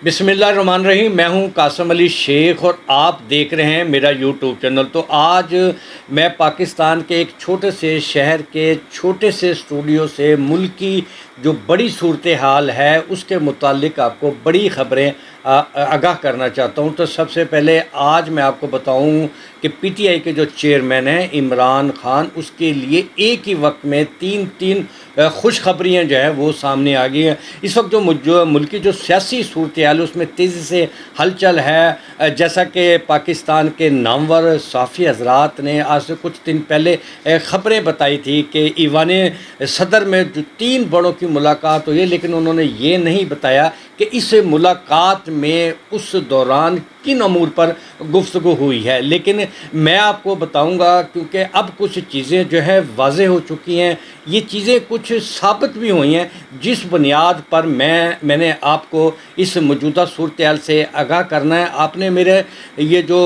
بسم اللہ الرحمن الرحیم۔ میں ہوں قاسم علی شیخ اور آپ دیکھ رہے ہیں میرا یوٹیوب چینل۔ تو آج میں پاکستان کے ایک چھوٹے سے شہر کے چھوٹے سے اسٹوڈیو سے ملک کی جو بڑی صورتحال ہے اس کے متعلق آپ کو بڑی خبریں آگاہ کرنا چاہتا ہوں۔ تو سب سے پہلے آج میں آپ کو بتاؤں کہ پی ٹی آئی کے جو چیئرمین ہیں عمران خان، اس کے لیے ایک ہی وقت میں تین خوشخبریاں جو ہے وہ سامنے آ گئی ہیں۔ اس وقت جو ملک کی جو سیاسی صورتحال اس میں تیزی سے ہلچل ہے، جیسا کہ پاکستان کے نامور صحافی حضرات نے آج سے کچھ دن پہلے خبریں بتائی تھی کہ ایوان صدر میں جو 3 بڑوں کی ملاقات ہوئی ہے، لیکن انہوں نے یہ نہیں بتایا کہ اس ملاقات میں اس دوران کن امور پر گفتگو ہوئی ہے۔ لیکن میں آپ کو بتاؤں گا، کیونکہ اب کچھ چیزیں جو ہے واضح ہو چکی ہیں، یہ چیزیں کچھ ثابت بھی ہوئی ہیں، جس بنیاد پر میں نے آپ کو اس موجودہ صورتحال سے آگاہ کرنا ہے۔ آپ نے میرے یہ جو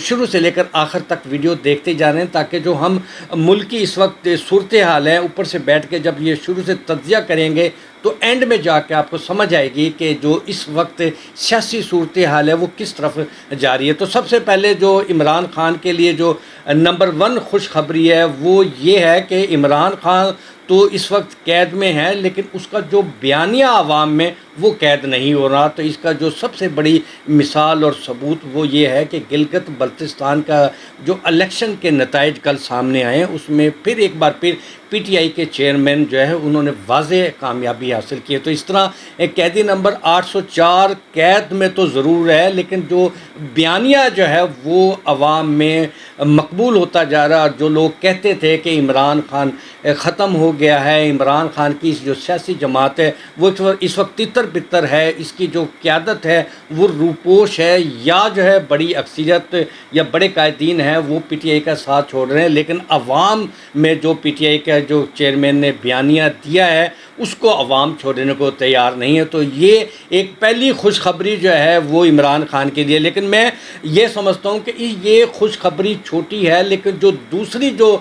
شروع سے لے کر آخر تک ویڈیو دیکھتے جا رہے ہیں، تاکہ جو ہم ملک کی اس وقت صورتحال ہے اوپر سے بیٹھ کے جب یہ شروع سے تجزیہ کریں گے تو اینڈ میں جا کے آپ کو سمجھ آئے گی کہ جو اس وقت سیاسی صورتحال ہے وہ کس طرف جاری ہے۔ تو سب سے پہلے جو عمران خان کے لیے جو نمبر 1 خوشخبری ہے وہ یہ ہے کہ عمران خان تو اس وقت قید میں ہے، لیکن اس کا جو بیانیہ عوام میں وہ قید نہیں ہو رہا۔ تو اس کا جو سب سے بڑی مثال اور ثبوت وہ یہ ہے کہ گلگت بلتستان کا جو الیکشن کے نتائج کل سامنے آئے ہیں، اس میں پھر ایک بار پھر پی ٹی آئی کے چیئرمین جو ہے انہوں نے واضح کامیابی حاصل کی ہے۔ تو اس طرح قیدی نمبر 804 قید میں تو ضرور ہے، لیکن جو بیانیہ جو ہے وہ عوام میں مقبول ہوتا جا رہا۔ جو لوگ کہتے تھے کہ عمران خان ختم ہو گیا ہے، عمران خان کی جو سیاسی جماعت ہے وہ اس وقت تتر بتر ہے، اس کی جو قیادت ہے وہ روپوش ہے، یا جو ہے بڑی اکثریت یا بڑے قائدین ہیں وہ پی ٹی آئی کا ساتھ چھوڑ رہے ہیں، لیکن عوام میں جو پی ٹی آئی کا جو چیئرمین نے بیانیہ دیا ہے اس کو عوام چھوڑنے کو تیار نہیں ہے۔ تو یہ ایک پہلی خوشخبری جو ہے وہ عمران خان کے لیے، لیکن میں یہ سمجھتا ہوں کہ یہ خوشخبری چھوٹی ہے، لیکن جو دوسری جو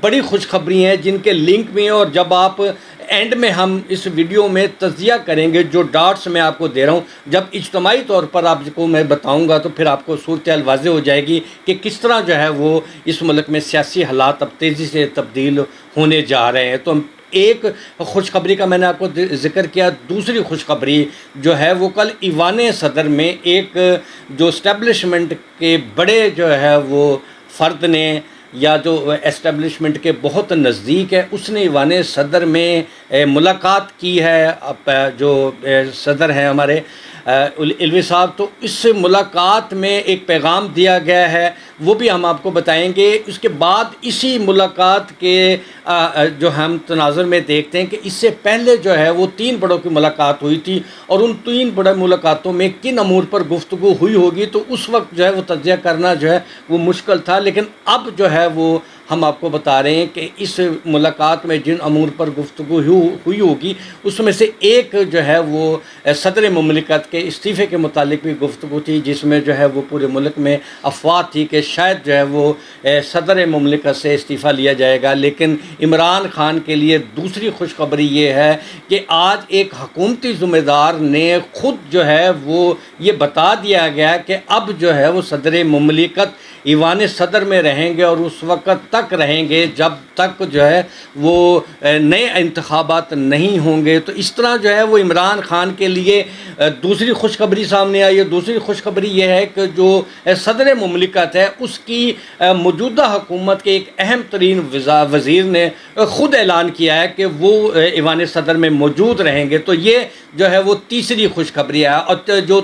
بڑی خوشخبری ہیں جن کے لنک میں، اور جب آپ اینڈ میں ہم اس ویڈیو میں تجزیہ کریں گے، جو ڈاٹس میں آپ کو دے رہا ہوں، جب اجتماعی طور پر آپ کو میں بتاؤں گا تو پھر آپ کو صورتحال واضح ہو جائے گی کہ کس طرح جو ہے وہ اس ملک میں سیاسی حالات اب تیزی سے تبدیل ہونے جا رہے ہیں۔ تو ایک خوشخبری کا میں نے آپ کو ذکر کیا، دوسری خوشخبری جو ہے وہ کل ایوان صدر میں ایک جو اسٹیبلشمنٹ کے بڑے جو ہے وہ فرد نے، یا جو اسٹیبلشمنٹ کے بہت نزدیک ہے، اس نے ایوان صدر میں ملاقات کی ہے۔ جو صدر ہیں ہمارے علوی صاحب، تو اس سے ملاقات میں ایک پیغام دیا گیا ہے، وہ بھی ہم آپ کو بتائیں گے۔ اس کے بعد اسی ملاقات کے جو ہم تناظر میں دیکھتے ہیں کہ اس سے پہلے جو ہے وہ 3 بڑوں کی ملاقات ہوئی تھی، اور ان 3 بڑے ملاقاتوں میں کن امور پر گفتگو ہوئی ہوگی تو اس وقت جو ہے وہ تجزیہ کرنا جو ہے وہ مشکل تھا، لیکن اب جو ہے وہ ہم آپ کو بتا رہے ہیں کہ اس ملاقات میں جن امور پر گفتگو ہوئی ہوگی اس میں سے ایک جو ہے وہ صدر مملکت کے استعفے کے متعلق بھی گفتگو تھی، جس میں جو ہے وہ پورے ملک میں افواہ تھی کہ شاید جو ہے وہ صدر مملکت سے استعفیٰ لیا جائے گا۔ لیکن عمران خان کے لیے دوسری خوشخبری یہ ہے کہ آج ایک حکومتی ذمہ دار نے خود جو ہے وہ یہ بتا دیا گیا کہ اب جو ہے وہ صدر مملکت ایوان صدر میں رہیں گے، اور اس وقت تک رہیں گے جب تک جو ہے وہ نئے انتخابات نہیں ہوں گے۔ تو اس طرح جو ہے وہ عمران خان کے لیے دوسری خوشخبری سامنے آئی ہے۔ دوسری خوشخبری یہ ہے کہ جو صدر مملکت ہے اس کی موجودہ حکومت کے ایک اہم ترین وزیر نے خود اعلان کیا ہے کہ وہ ایوان صدر میں موجود رہیں گے۔ تو یہ جو ہے وہ تیسری خوشخبری ہے، اور جو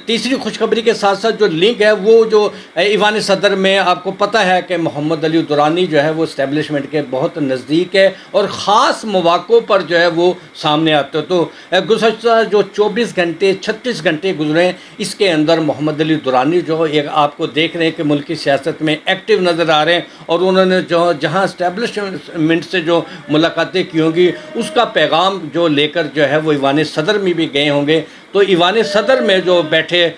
تیسری خوشخبری کے ساتھ ساتھ جو لنک ہے وہ جو ایوان صدر میں آپ کو پتہ ہے کہ محمد علی دورانی جو ہے وہ اسٹیبلشمنٹ کے بہت نزدیک ہے، اور خاص مواقع پر جو ہے وہ سامنے آتے ہیں۔ تو گزشتہ جو 24 گھنٹے 36 گھنٹے گزرے اس کے اندر محمد علی دورانی جو ایک آپ کو دیکھ رہے ہیں کہ ملکی سیاست میں ایکٹیو نظر آ رہے ہیں، اور انہوں نے جو جہاں اسٹیبلشمنٹ سے جو ملاقاتیں کی ہوں گی اس کا پیغام جو لے کر جو ہے وہ ایوان صدر میں بھی گئے ہوں گے۔ تو ایوان صدر میں جو بیٹھے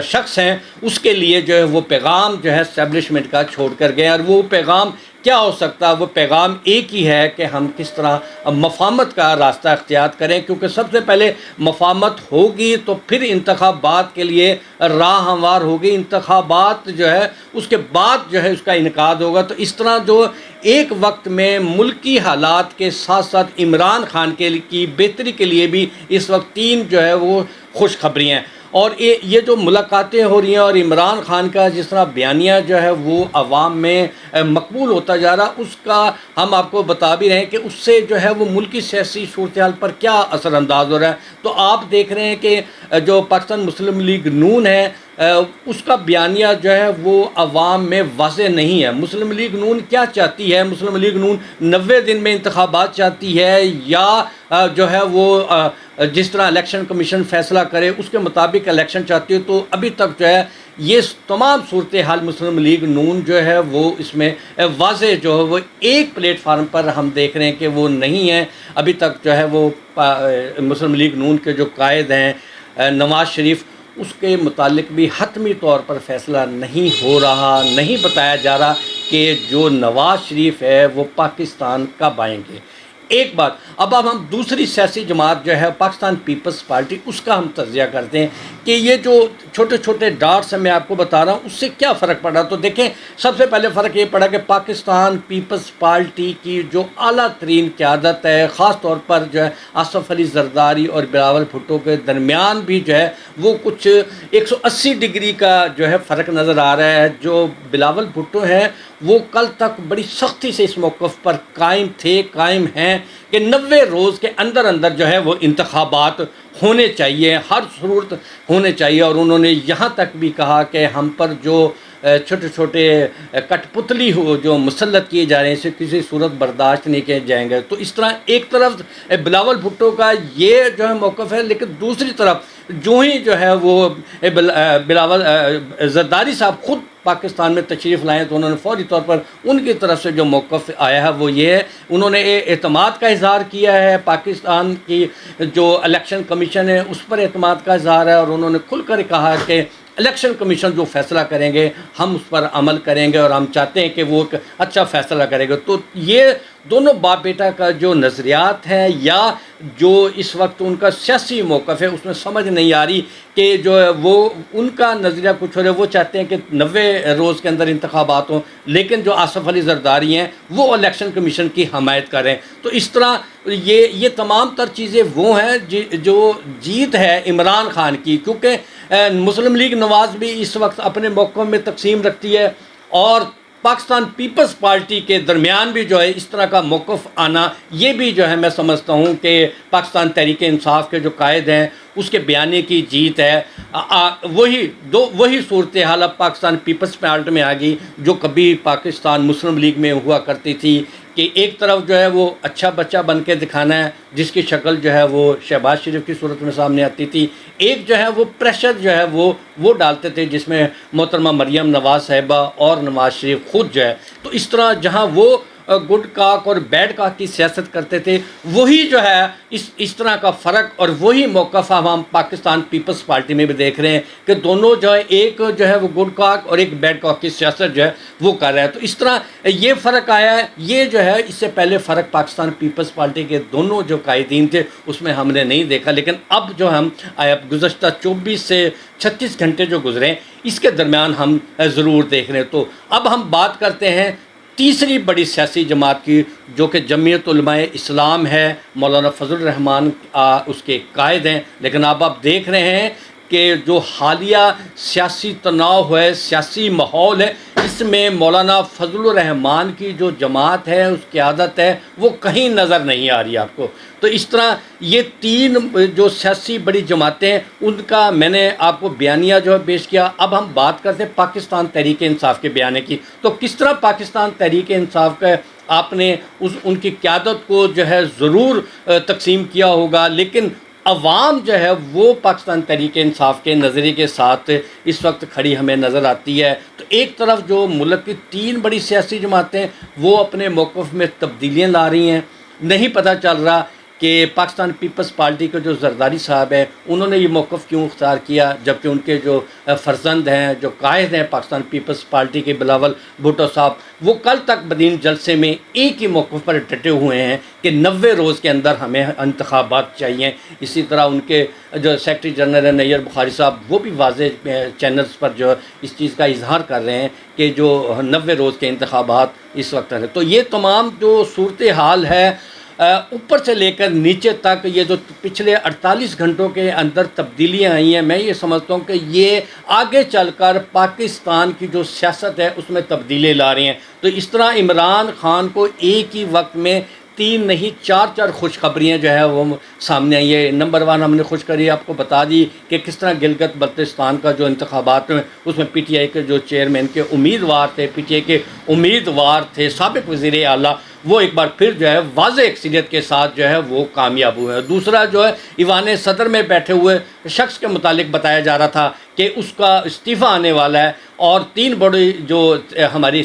شخص ہیں اس کے لیے جو ہے وہ پیغام جو ہے اسٹیبلشمنٹ کا چھوڑ کر گئے، اور وہ پیغام کیا ہو سکتا ہے، وہ پیغام ایک ہی ہے کہ ہم کس طرح مفاہمت کا راستہ اختیار کریں، کیونکہ سب سے پہلے مفاہمت ہوگی تو پھر انتخابات کے لیے راہ ہموار ہوگی، انتخابات جو ہے اس کے بعد جو ہے اس کا انعقاد ہوگا۔ تو اس طرح جو ایک وقت میں ملکی حالات کے ساتھ ساتھ عمران خان کی بہتری کے لیے بھی اس وقت تین جو ہے وہ خوشخبری ہیں، اور یہ جو ملاقاتیں ہو رہی ہیں اور عمران خان کا جس طرح بیانیہ جو ہے وہ عوام میں مقبول ہوتا جا رہا، اس کا ہم آپ کو بتا بھی رہے ہیں کہ اس سے جو ہے وہ ملکی سیاسی صورتحال پر کیا اثر انداز ہو رہا ہے۔ تو آپ دیکھ رہے ہیں کہ جو پاکستان مسلم لیگ نون ہے، اس کا بیانیہ جو ہے وہ عوام میں واضح نہیں ہے۔ مسلم لیگ نون کیا چاہتی ہے؟ مسلم لیگ نون 90 دن میں انتخابات چاہتی ہے، یا جو ہے وہ جس طرح الیکشن کمیشن فیصلہ کرے اس کے مطابق الیکشن چاہتی ہے؟ تو ابھی تک جو ہے یہ تمام صورتحال مسلم لیگ نون جو ہے وہ اس میں واضح جو ہے وہ ایک پلیٹ فارم پر ہم دیکھ رہے ہیں کہ وہ نہیں ہے۔ ابھی تک جو ہے وہ مسلم لیگ نون کے جو قائد ہیں نواز شریف، اس کے متعلق بھی حتمی طور پر فیصلہ نہیں ہو رہا، نہیں بتایا جا رہا کہ جو نواز شریف ہے وہ پاکستان کب آئیں گے۔ ایک بات اب ہم دوسری سیاسی جماعت جو ہے پاکستان پیپلز پارٹی، اس کا ہم تجزیہ کرتے ہیں کہ یہ جو چھوٹے چھوٹے ڈاٹس ہیں میں آپ کو بتا رہا ہوں اس سے کیا فرق پڑا۔ تو دیکھیں، سب سے پہلے فرق یہ پڑا کہ پاکستان پیپلز پارٹی کی جو اعلیٰ ترین قیادت ہے، خاص طور پر جو ہے آصف علی زرداری اور بلاول بھٹو کے درمیان بھی جو ہے وہ کچھ 180 ڈگری کا جو ہے فرق نظر آ رہا ہے۔ جو بلاول بھٹو ہیں وہ کل تک بڑی سختی سے اس موقف پر قائم ہیں کہ 90 روز کے اندر اندر جو ہے وہ انتخابات ہونے چاہیے، ہر صورت ہونے چاہیے، اور انہوں نے یہاں تک بھی کہا کہ ہم پر جو چھوٹے چھوٹے کٹ پتلی ہو جو مسلط کیے جا رہے ہیں اسے کسی صورت برداشت نہیں کیے جائیں گے۔ تو اس طرح ایک طرف بلاول بھٹو کا یہ جو ہے موقف ہے، لیکن دوسری طرف جو ہی جو ہے وہ بلاول زرداری صاحب خود پاکستان میں تشریف لائیں تو انہوں نے فوری طور پر ان کی طرف سے جو موقف آیا ہے وہ یہ ہے، انہوں نے اعتماد کا اظہار کیا ہے، پاکستان کی جو الیکشن کمیشن ہے اس پر اعتماد کا اظہار ہے، اور انہوں نے کھل کر کہا کہ الیکشن کمیشن جو فیصلہ کریں گے ہم اس پر عمل کریں گے، اور ہم چاہتے ہیں کہ وہ ایک اچھا فیصلہ کرے گا۔ تو یہ دونوں باپ بیٹا کا جو نظریات ہیں یا جو اس وقت ان کا سیاسی موقف ہے اس میں سمجھ نہیں آ رہی کہ جو ہے وہ ان کا نظریہ کچھ ہو رہا ہے، وہ چاہتے ہیں کہ 90 روز کے اندر انتخابات ہوں، لیکن جو آصف علی زرداری ہیں وہ الیکشن کمیشن کی حمایت کریں۔ تو اس طرح یہ تمام تر چیزیں وہ ہیں جو جیت ہے عمران خان کی، کیونکہ مسلم لیگ نواز بھی اس وقت اپنے موقعوں میں تقسیم رکھتی ہے، اور پاکستان پیپلز پارٹی کے درمیان بھی جو ہے اس طرح کا موقف آنا، یہ بھی جو ہے میں سمجھتا ہوں کہ پاکستان تحریک انصاف کے جو قائد ہیں اس کے بیانے کی جیت ہے۔ وہی صورتحال اب پاکستان پیپلز پارٹی میں آ گئی جو کبھی پاکستان مسلم لیگ میں ہوا کرتی تھی، کہ ایک طرف جو ہے وہ اچھا بچہ بن کے دکھانا ہے جس کی شکل جو ہے وہ شہباز شریف کی صورت میں سامنے آتی تھی، ایک جو ہے وہ پریشر جو ہے وہ ڈالتے تھے جس میں محترمہ مریم نواز صاحبہ اور نواز شریف خود جو ہے، تو اس طرح جہاں وہ گڈ کاک اور بیڈ کاک کی سیاست کرتے تھے، وہی جو ہے اس طرح کا فرق اور وہی موقف ہم پاکستان پیپلز پارٹی میں بھی دیکھ رہے ہیں کہ دونوں جو ہے ایک جو ہے وہ گڈ کاک اور ایک بیڈ کاک کی سیاست جو ہے وہ کر رہا ہے۔ تو اس طرح یہ فرق آیا ہے، یہ جو ہے اس سے پہلے فرق پاکستان پیپلز پارٹی کے دونوں جو قائدین تھے اس میں ہم نے نہیں دیکھا، لیکن اب جو ہم گزشتہ 24 سے 36 گھنٹے جو گزرے اس کے درمیان ہم ضرور دیکھ رہے ہیں۔ تو اب ہم بات کرتے ہیں تیسری بڑی سیاسی جماعت کی، جو کہ جمعیت علماء اسلام ہے، مولانا فضل الرحمان اس کے قائد ہیں، لیکن اب آپ دیکھ رہے ہیں کہ جو حالیہ سیاسی تناؤ ہے، سیاسی ماحول ہے، اس میں مولانا فضل الرحمان کی جو جماعت ہے، اس کی عادت ہے، وہ کہیں نظر نہیں آ رہی آپ کو۔ تو اس طرح یہ تین جو سیاسی بڑی جماعتیں ہیں ان کا میں نے آپ کو بیانیہ جو ہے پیش کیا۔ اب ہم بات کرتے ہیں پاکستان تحریک انصاف کے بیانے کی، تو کس طرح پاکستان تحریک انصاف کا آپ نے ان کی قیادت کو جو ہے ضرور تقسیم کیا ہوگا، لیکن عوام جو ہے وہ پاکستان تحریک انصاف کے نظریے کے ساتھ اس وقت کھڑی ہمیں نظر آتی ہے۔ تو ایک طرف جو ملک کی تین بڑی سیاسی جماعتیں وہ اپنے موقف میں تبدیلیاں لا رہی ہیں، نہیں پتہ چل رہا کہ پاکستان پیپلز پارٹی کے جو زرداری صاحب ہیں انہوں نے یہ موقف کیوں اختیار کیا، جبکہ ان کے جو فرزند ہیں، جو قائد ہیں پاکستان پیپلز پارٹی کے بلاول بھٹو صاحب، وہ کل تک بدین جلسے میں ایک ہی موقف پر ڈٹے ہوئے ہیں کہ 90 روز کے اندر ہمیں انتخابات چاہیے۔ اسی طرح ان کے جو سیکرٹری جنرل ہیں نییر بخاری صاحب، وہ بھی واضح چینلز پر جو اس چیز کا اظہار کر رہے ہیں کہ جو 90 روز کے انتخابات اس وقت ہیں۔ تو یہ تمام جو صورتحال ہے اوپر سے لے کر نیچے تک، یہ جو پچھلے 48 گھنٹوں کے اندر تبدیلیاں آئی ہیں، میں یہ سمجھتا ہوں کہ یہ آگے چل کر پاکستان کی جو سیاست ہے اس میں تبدیلی لا رہی ہیں۔ تو اس طرح عمران خان کو ایک ہی وقت میں 3 نہیں 4 خوشخبریاں جو ہے وہ سامنے آئی ہے۔ نمبر 1 ہم نے خوشخبری آپ کو بتا دی کہ کس طرح گلگت بلتستان کا جو انتخابات میں اس میں پی ٹی آئی کے جو چیئرمین کے امیدوار تھے، پی ٹی آئی کے امیدوار تھے سابق وزیر اعلیٰ، وہ ایک بار پھر جو ہے واضح اکثریت کے ساتھ جو ہے وہ کامیاب ہوئے ہیں۔ دوسرا جو ہے ایوان صدر میں بیٹھے ہوئے شخص کے متعلق بتایا جا رہا تھا کہ اس کا استعفیٰ آنے والا ہے، اور 3 بڑی جو ہماری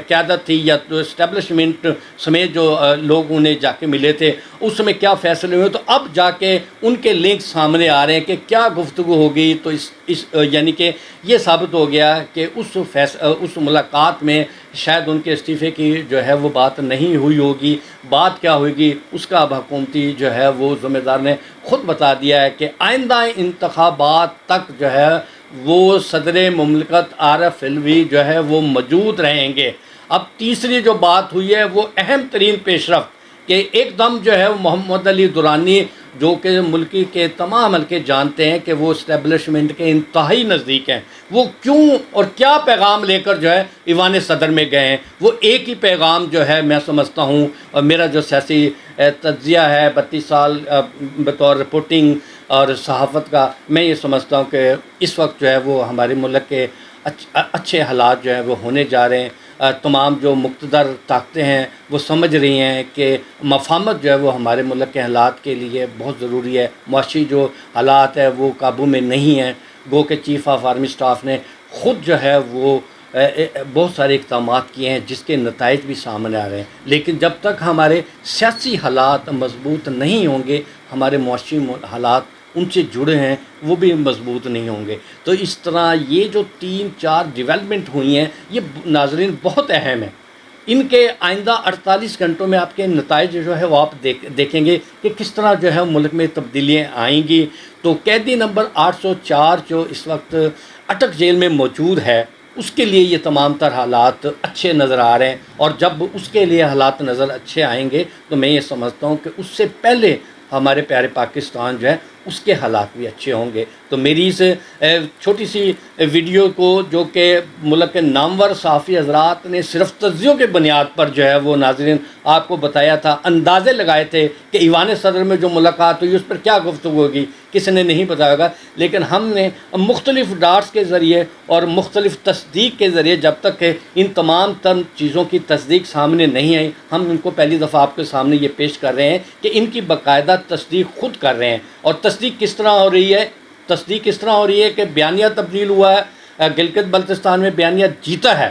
قیادت تھی یا تو اسٹیبلشمنٹ سمیت جو لوگ انہیں جا کے ملے تھے، اس میں کیا فیصلے ہوئے، تو اب جا کے ان کے لنک سامنے آ رہے ہیں کہ کیا گفتگو ہوگی۔ تو یعنی کہ یہ ثابت ہو گیا کہ اس ملاقات میں شاید ان کے استعفے کی جو ہے وہ بات نہیں ہوئی ہوگی۔ بات کیا ہوگی اس کا اب حکومتی جو ہے وہ ذمہ دار نے خود بتا دیا ہے کہ آئندہ انتخابات تک جو ہے وہ صدر مملکت عارف علوی جو ہے وہ موجود رہیں گے۔ اب تیسری جو بات ہوئی ہے وہ اہم ترین پیش رفت کہ ایک دم جو ہے محمد علی درانی، جو کہ ملکی کے تمام حلقے جانتے ہیں کہ وہ اسٹیبلشمنٹ کے انتہائی نزدیک ہیں، وہ کیوں اور کیا پیغام لے کر جو ہے ایوان صدر میں گئے ہیں۔ وہ ایک ہی پیغام جو ہے میں سمجھتا ہوں، اور میرا جو سیاسی تجزیہ ہے 32 سال بطور رپورٹنگ اور صحافت کا، میں یہ سمجھتا ہوں کہ اس وقت جو ہے وہ ہمارے ملک کے اچھے حالات جو ہیں وہ ہونے جا رہے ہیں۔ تمام جو مقتدر طاقتیں ہیں وہ سمجھ رہی ہیں کہ مفاہمت جو ہے وہ ہمارے ملک کے حالات کے لیے بہت ضروری ہے۔ معاشی جو حالات ہے وہ قابو میں نہیں ہیں، گو کہ چیف آف آرمی سٹاف نے خود جو ہے وہ بہت سارے اقدامات کیے ہیں جس کے نتائج بھی سامنے آ رہے ہیں، لیکن جب تک ہمارے سیاسی حالات مضبوط نہیں ہوں گے، ہمارے معاشی حالات ان سے جڑے ہیں وہ بھی مضبوط نہیں ہوں گے۔ تو اس طرح یہ جو 3-4 ڈیولپمنٹ ہوئی ہیں یہ ناظرین بہت اہم ہیں۔ ان کے آئندہ 48 گھنٹوں میں آپ کے نتائج جو ہے وہ آپ دیکھیں گے کہ کس طرح جو ہے ملک میں تبدیلیاں آئیں گی۔ تو قیدی نمبر 804 جو اس وقت اٹک جیل میں موجود ہے، اس کے لیے یہ تمام تر حالات اچھے نظر آ رہے ہیں، اور جب اس کے لیے حالات نظر اچھے آئیں گے تو میں یہ سمجھتا ہوں کہ اس سے پہلے ہمارے پیارے پاکستان جو ہے اس کے حالات بھی اچھے ہوں گے۔ تو میری اس چھوٹی سی ویڈیو کو، جو کہ ملک کے نامور صحافی حضرات نے صرف تجزیوں کے بنیاد پر جو ہے وہ ناظرین آپ کو بتایا تھا، اندازے لگائے تھے کہ ایوان صدر میں جو ملاقات ہوئی اس پر کیا گفتگو ہوگی، کسی نے نہیں بتایا گا، لیکن ہم نے مختلف ڈاٹس کے ذریعے اور مختلف تصدیق کے ذریعے، جب تک کہ ان تمام تر چیزوں کی تصدیق سامنے نہیں آئی، ہم ان کو پہلی دفعہ آپ کے سامنے یہ پیش کر رہے ہیں کہ ان کی باقاعدہ تصدیق خود کر رہے ہیں۔ اور تصدیق کس طرح ہو رہی ہے؟ تصدیق اس طرح ہو رہی ہے کہ بیانیہ تبدیل ہوا ہے، گلگت بلتستان میں بیانیہ جیتا ہے،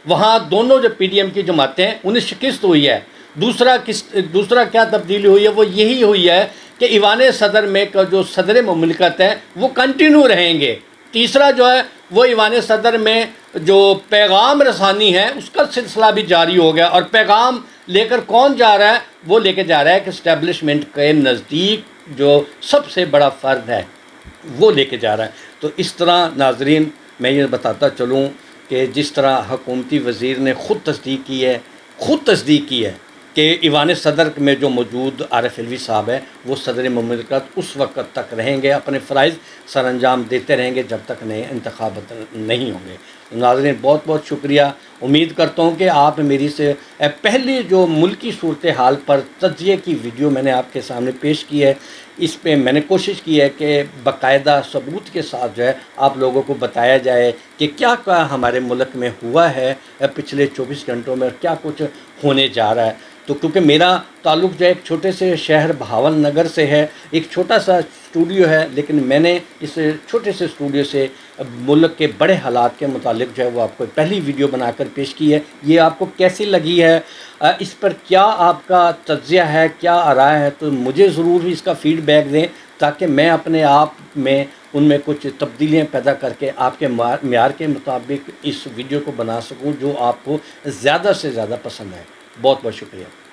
وہاں دونوں جو پی ڈی ایم کی جماعتیں ہیں انہیں شکست ہوئی ہے۔ دوسرا کیا تبدیلی ہوئی ہے؟ وہ یہی ہوئی ہے کہ ایوان صدر میں کا جو صدر مملکت ہے وہ کنٹینیو رہیں گے۔ تیسرا جو ہے وہ ایوان صدر میں جو پیغام رسانی ہے اس کا سلسلہ بھی جاری ہو گیا، اور پیغام لے کر کون جا رہا ہے؟ وہ لے کے جا رہا ہے کہ اسٹیبلشمنٹ کے نزدیک جو سب سے بڑا فرد ہے وہ لے کے جا رہا ہے۔ تو اس طرح ناظرین میں یہ بتاتا چلوں کہ جس طرح حکومتی وزیر نے خود تصدیق کی ہے کہ ایوان صدر میں جو موجود عارف علوی صاحب ہیں وہ صدر مملکت اس وقت تک رہیں گے، اپنے فرائض سر انجام دیتے رہیں گے جب تک نئے انتخابات نہیں ہوں گے۔ ناظرین بہت بہت شکریہ، امید کرتا ہوں کہ آپ میری سے پہلی جو ملکی صورتحال پر تجزیے کی ویڈیو میں نے آپ کے سامنے پیش کی ہے، اس پہ میں نے کوشش کی ہے کہ باقاعدہ ثبوت کے ساتھ جو ہے آپ لوگوں کو بتایا جائے کہ کیا ہمارے ملک میں ہوا ہے پچھلے 24 گھنٹوں میں، اور کیا کچھ ہونے جا رہا ہے۔ تو کیونکہ میرا تعلق جو ہے ایک چھوٹے سے شہر بہاول نگر سے ہے، ایک چھوٹا سا اسٹوڈیو ہے، لیکن میں نے اس چھوٹے سے اسٹوڈیو سے ملک کے بڑے حالات کے متعلق جو ہے وہ آپ کو پہلی ویڈیو بنا کر پیش کی ہے۔ یہ آپ کو کیسی لگی ہے، اس پر کیا آپ کا تجزیہ ہے، کیا رائے ہے، تو مجھے ضرور اس کا فیڈ بیک دیں تاکہ میں اپنے آپ میں ان میں کچھ تبدیلیاں پیدا کر کے آپ کے معیار کے مطابق اس ویڈیو کو بنا سکوں جو آپ کو زیادہ سے زیادہ پسند ہے۔ بہت بہت شکریہ۔